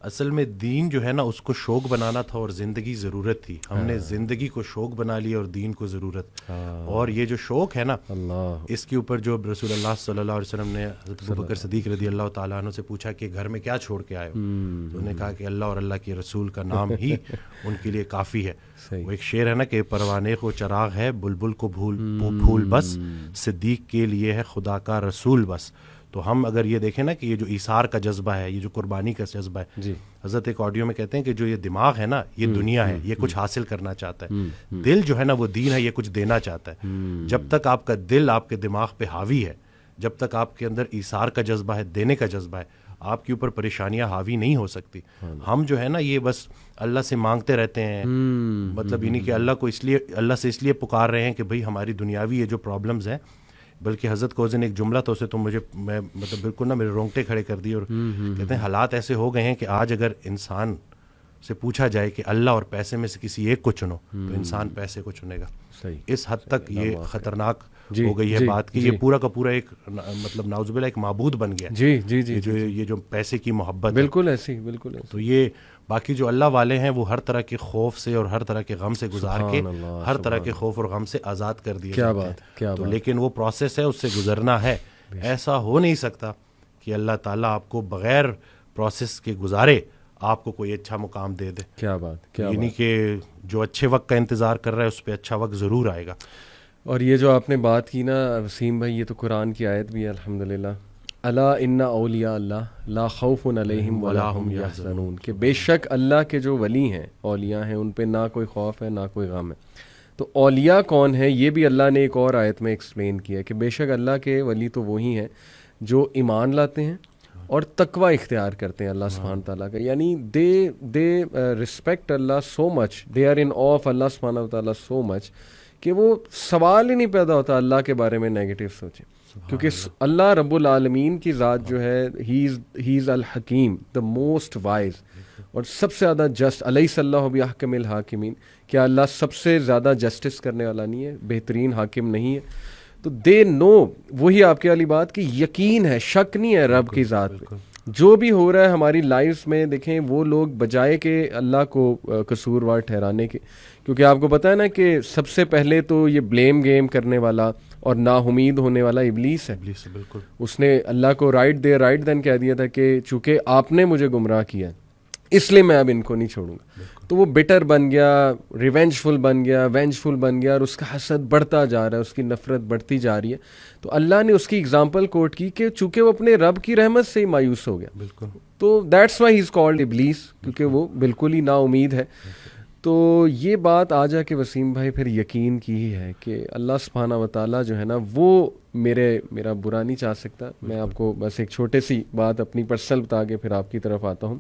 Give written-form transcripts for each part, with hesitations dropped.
اصل میں دین جو ہے نا اس کو شوق بنانا تھا اور زندگی ضرورت تھی. ہم نے زندگی کو شوق بنا لیا اور دین کو ضرورت. اور یہ جو شوق ہے نا اس کے اوپر جو رسول اللہ صلی اللہ علیہ وسلم نے حضرت ابوبکر صدیق رضی اللہ تعالیٰ عنہ سے پوچھا کہ گھر میں کیا چھوڑ کے آئے ہو, تو انہوں نے کہا کہ اللہ اور اللہ کے رسول کا نام ہی ان کے لیے کافی ہے. وہ ایک شعر ہے نا کہ پروانے کو چراغ ہے بلبل کو پھول بس, صدیق کے لیے ہے خدا کا رسول بس. تو ہم اگر یہ دیکھیں نا کہ یہ جو ایثار کا جذبہ ہے, یہ جو قربانی کا جذبہ ہے جی. حضرت ایک آڈیو میں کہتے ہیں کہ جو یہ دماغ ہے نا یہ دنیا ہے, یہ کچھ حاصل کرنا چاہتا ہے. دل جو ہے نا وہ دین ہے, یہ کچھ دینا چاہتا ہے. جب تک آپ کا دل آپ کے دماغ پہ حاوی ہے, جب تک آپ کے اندر ایثار کا جذبہ ہے, دینے کا جذبہ ہے, آپ کے اوپر پریشانیاں حاوی نہیں ہو سکتی. ہم جو ہے نا یہ بس اللہ سے مانگتے رہتے ہیں, مطلب یعنی کہ اللہ سے اس لیے پکار رہے ہیں کہ بھئی ہماری دنیاوی یہ جو پرابلمز ہیں. بلکہ حضرت کو اس دن ایک جملہ تو اسے تو میں مطلب بالکل نا میرے رونگٹے کھڑے کر دیے, اور کہتے ہیں حالات ایسے ہو گئے ہیں کہ آج اگر انسان سے پوچھا جائے کہ اللہ اور پیسے میں سے کسی ایک کو چنو تو انسان پیسے کو چنے گا. اس حد تک یہ خطرناک ہو گئی ہے بات کہ یہ پورا کا پورا ایک مطلب نعوذ باللہ ایک معبود بن گیا. جی جی جی, جو یہ جو پیسے کی محبت بالکل ایسی, بالکل ایسی. تو یہ باقی جو اللہ والے ہیں وہ ہر طرح کے خوف سے اور ہر طرح کے غم سے گزار کے ہر طرح کے خوف اور غم سے آزاد کر دیے جاتے ہیں. کیا تو لیکن وہ پروسیس ہے, اس سے گزرنا ہے. ایسا ہو نہیں سکتا کہ اللہ تعالیٰ آپ کو بغیر پروسیس کے گزارے آپ کو کوئی اچھا مقام دے دے. کیا بات, یعنی کہ جو اچھے وقت کا انتظار کر رہا ہے اس پہ اچھا وقت ضرور آئے گا. اور یہ جو آپ نے بات کی نا وسیم بھائی, یہ تو قرآن کی آیت بھی ہے الحمدللہ, الا ان اولیاء اللہ لا خوف علیہم ولا هم یحزنون, کہ بے شک اللہ کے جو ولی ہیں, اولیاء ہیں, ان پہ نہ کوئی خوف ہے نہ کوئی غم ہے. تو اولیاء کون ہیں یہ بھی اللہ نے ایک اور آیت میں ایکسپلین کیا کہ بے شک اللہ کے ولی تو وہی ہیں جو ایمان لاتے ہیں اور تقوی اختیار کرتے ہیں اللہ سبحانہ تعالیٰ کا. یعنی they respect Allah so much, they are in awe of Allah سبحانہ تعالیٰ سو مچ کہ وہ سوال ہی نہیں پیدا ہوتا اللہ کے بارے میں نیگیٹو سوچیں, کیونکہ اللہ رب العالمین کی ذات جو ہے ہی از الحکیم, دا موسٹ وائز, اور سب سے زیادہ جسٹ. الیس اللہ بأحکم الحاکمین, کیا اللہ سب سے زیادہ جسٹس کرنے والا نہیں ہے, بہترین حاکم نہیں ہے؟ تو دے نو, وہی آپ کے والی بات کہ یقین ہے, شک نہیں ہے رب کی ذات پہ. جو بھی ہو رہا ہے ہماری لائف میں دیکھیں, وہ لوگ بجائے کہ اللہ کو قصوروار ٹھہرانے کے, کیونکہ آپ کو پتہ ہے نا کہ سب سے پہلے تو یہ بلیم گیم کرنے والا اور نا امید ہونے والا ابلیس ہے. بالکل, اس نے اللہ کو رائٹ دین کہہ دیا تھا کہ چونکہ آپ نے مجھے گمراہ کیا اس لیے میں اب ان کو نہیں چھوڑوں گا. تو وہ بٹر بن گیا, ریونجفل بن گیا, وینجفل بن گیا, اور اس کا حسد بڑھتا جا رہا ہے, اس کی نفرت بڑھتی جا رہی ہے. تو اللہ نے اس کی اگزامپل کوٹ کی کہ چونکہ وہ اپنے رب کی رحمت سے ہی مایوس ہو گیا, بالکل, تو that's why he is called ابلیس, کیونکہ وہ بالکل ہی نا امید ہے. تو یہ بات آ جا کے وسیم بھائی پھر یقین کی ہی ہے کہ اللہ سبحانہ و تعالیٰ جو ہے نا وہ میرا برا نہیں چاہ سکتا. میں آپ کو بس ایک چھوٹے سی بات اپنی پرسنل بتا کے پھر آپ کی طرف آتا ہوں.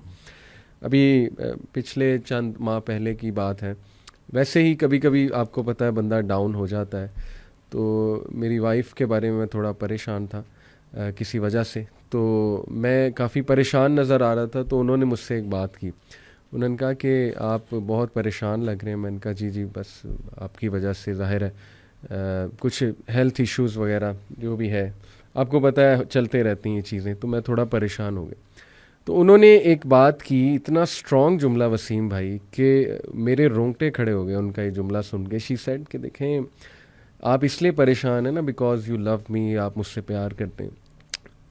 ابھی پچھلے چند ماہ پہلے کی بات ہے, ویسے ہی کبھی کبھی آپ کو پتہ ہے بندہ ڈاؤن ہو جاتا ہے. تو میری وائف کے بارے میں تھوڑا پریشان تھا کسی وجہ سے, تو میں کافی پریشان نظر آ رہا تھا. تو انہوں نے مجھ سے ایک بات کی, انہوں نے کہا کہ آپ بہت پریشان لگ رہے ہیں. میں نے کہا جی بس آپ کی وجہ سے ظاہر ہے کچھ ہیلتھ ایشوز وغیرہ جو بھی ہے, آپ کو پتہ ہے چلتے رہتی ہیں یہ چیزیں, تو میں تھوڑا پریشان ہو گیا. تو انہوں نے ایک بات کی, اتنا اسٹرانگ جملہ وسیم بھائی کہ میرے رونگٹے کھڑے ہو گئے ان کا یہ جملہ سن کے. شی سیڈ کہ دیکھیں آپ اس لیے پریشان ہیں نا بیکاز یو لو می, آپ مجھ سے پیار کرتے ہیں.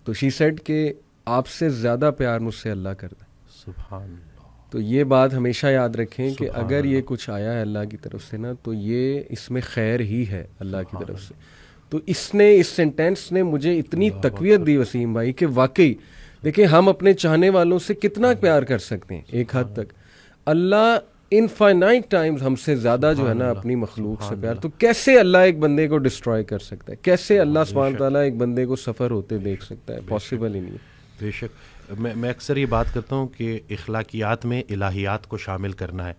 تو شی سیڈ کہ آپ سے زیادہ پیار مجھ سے اللہ کرتا ہے. سبحان اللہ. تو یہ بات ہمیشہ یاد رکھیں کہ اگر یہ کچھ آیا ہے اللہ کی طرف سے نا, تو یہ اس میں خیر ہی ہے اللہ کی طرف سے. تو اس سینٹینس نے مجھے اتنی تقویت دی وسیم بھائی کہ واقعی دیکھیں ہم اپنے چاہنے والوں سے کتنا پیار کر سکتے ہیں ایک حد تک, اللہ انفائنائٹ ٹائمز ہم سے زیادہ جو ہے نا اپنی مخلوق سے پیار. تو کیسے اللہ ایک بندے کو ڈسٹروائے کر سکتا ہے, کیسے اللہ سبحانہ تعالیٰ ایک بندے کو سفر ہوتے دیکھ سکتا ہے؟ پاسبل ہی نہیں ہے. بے شک, میں اکثر یہ بات کرتا ہوں کہ اخلاقیات میں الہیات کو شامل کرنا ہے.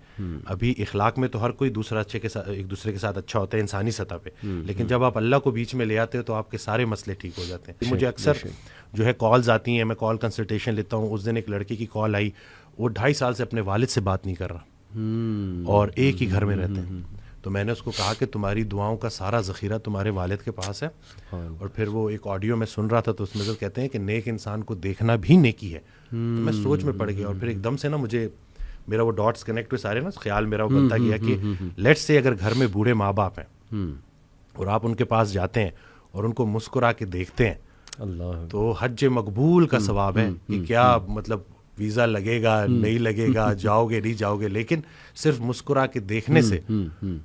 ابھی اخلاق میں تو ہر کوئی ایک دوسرے کے ساتھ اچھا ہوتا ہے انسانی سطح پہ, لیکن جب آپ اللہ کو بیچ میں لے آتے ہو تو آپ کے سارے مسئلے ٹھیک ہو جاتے ہیں. مجھے اکثر جو ہے کالز آتی ہیں, میں کال کنسلٹیشن لیتا ہوں. اس دن ایک لڑکی کی کال آئی, وہ 2.5 سال سے اپنے والد سے بات نہیں کر رہا اور ایک ہی گھر میں رہتے ہیں. تو میں نے اس کو کہا کہ تمہاری دعاؤں کا سارا ذخیرہ تمہارے والد کے پاس ہے. اور پھر وہ ایک آڈیو میں سن رہا تھا تو اس میں سے کہتے ہیں کہ نیک انسان کو دیکھنا بھی نیکی ہے. تو میں سوچ میں پڑ گیا اور پھر ایک دم سے نا مجھے میرا وہ ڈاٹس کنیکٹ ہوئے سارے نا, خیال میرا وہ بنتا گیا کہ لیٹس سے اگر گھر میں بوڑھے ماں باپ ہیں اور آپ ان کے پاس جاتے ہیں اور ان کو مسکرا کے دیکھتے ہیں اللہ, تو حج مقبول کا ثواب ہے. کہ کیا مطلب ویزا لگے گا نہیں لگے گا, جاؤ گے نہیں جاؤ گے, لیکن صرف مسکرا کے دیکھنے سے.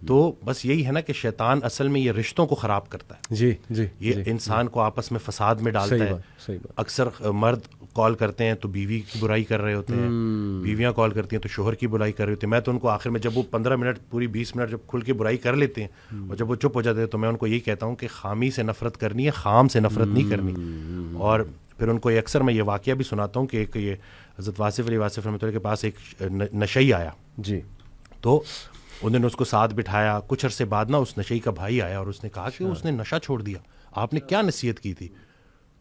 تو بس یہی ہے نا کہ شیطان اصل میں یہ رشتوں کو خراب کرتا ہے. جی جی, یہ انسان کو آپس میں فساد میں ڈالتا ہے. صحیح بات. اکثر مرد کال کرتے ہیں تو بیوی کی برائی کر رہے ہوتے ہیں, بیویاں کال کرتی ہیں تو شوہر کی برائی کر رہے ہوتے ہیں. میں تو ان کو آخر میں جب وہ 15 منٹ پوری 20 منٹ جب کھل کے برائی کر لیتے ہیں اور جب وہ چپ ہو جاتے ہیں تو میں ان کو یہی کہتا ہوں کہ خامی سے نفرت کرنی ہے, خام سے نفرت نہیں کرنی. اور پھر ان کو اکثر میں یہ واقعہ بھی سناتا ہوں کہ ایک یہ حضرت واصف علی واصف رحمۃ اللہ کے پاس ایک نشئی آیا. جی, تو انہوں نے اس کو ساتھ بٹھایا. کچھ عرصے بعد نا اس نشئی کا بھائی آیا اور اس نے کہا کہ اس نے نشہ چھوڑ دیا, آپ نے کیا نصیحت کی تھی؟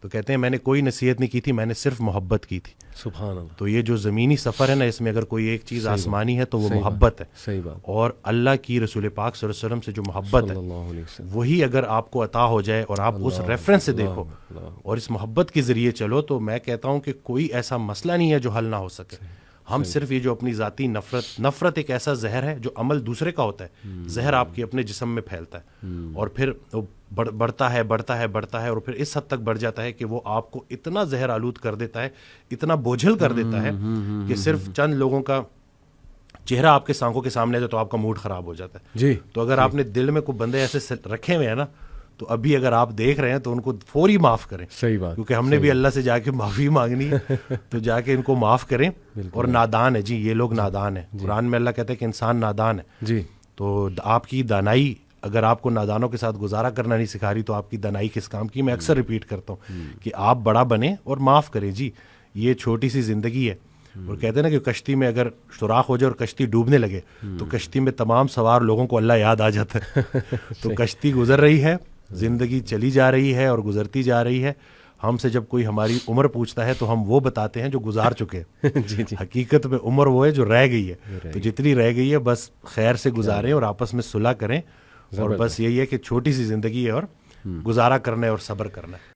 تو کہتے ہیں میں نے کوئی نصیحت نہیں کی تھی, میں نے صرف محبت کی تھی. سبحان اللہ. تو یہ جو زمینی سفر ہے نا, اس میں اگر کوئی ایک چیز آسمانی ہے تو وہ محبت ہے. صحیح بات. اور اللہ کی رسول پاک صلی اللہ علیہ وسلم سے جو محبت ہے وہی اگر آپ کو عطا ہو جائے اور آپ اس ریفرنس سے دیکھو اور اس محبت کے ذریعے چلو, تو میں کہتا ہوں کہ کوئی ایسا مسئلہ نہیں ہے جو حل نہ ہو سکے. ہم صرف یہ جو اپنی ذاتی نفرت ایک ایسا زہر ہے جو عمل دوسرے کا ہوتا ہے, زہر آپ کے اپنے جسم میں پھیلتا ہے اور پھر بڑھتا ہے اور پھر اس حد تک بڑھ جاتا ہے کہ وہ آپ کو اتنا زہر آلود کر دیتا ہے, اتنا بوجھل کر دیتا ہے کہ صرف چند لوگوں کا چہرہ آپ کے آنکھوں کے سامنے ہے تو آپ کا موڈ خراب ہو جاتا ہے. جی, تو اگر آپ نے دل میں کوئی بندے ایسے رکھے ہوئے ہیں نا, تو ابھی اگر آپ دیکھ رہے ہیں تو ان کو فوری معاف کریں. صحیح بات. کیونکہ ہم نے بھی اللہ سے جا کے معافی مانگنی ہے, تو جا کے ان کو معاف کریں. اور نادان ہے جی, یہ لوگ نادان ہیں. قرآن میں اللہ کہتا ہے کہ انسان نادان ہے. جی, تو آپ کی دانائی اگر آپ کو نادانوں کے ساتھ گزارا کرنا نہیں سکھا رہی تو آپ کی دانائی کس کام کی. میں اکثر ریپیٹ کرتا ہوں کہ آپ بڑا بنیں اور معاف کریں. جی, یہ چھوٹی سی زندگی ہے. اور کہتے ہیں نا کہ کشتی میں اگر سوراخ ہو جائے اور کشتی ڈوبنے لگے تو کشتی میں تمام سوار لوگوں کو اللہ یاد آ جاتا ہے. تو کشتی گزر رہی ہے, زندگی چلی جا رہی ہے اور گزرتی جا رہی ہے. ہم سے جب کوئی ہماری عمر پوچھتا ہے تو ہم وہ بتاتے ہیں جو گزار چکے. جی جی, حقیقت میں عمر وہ ہے جو رہ گئی ہے. تو جتنی رہ گئی ہے بس خیر سے گزاریں اور آپس میں صلح کریں. اور بس یہی ہے کہ چھوٹی سی زندگی ہے اور گزارا کرنا ہے اور صبر کرنا ہے.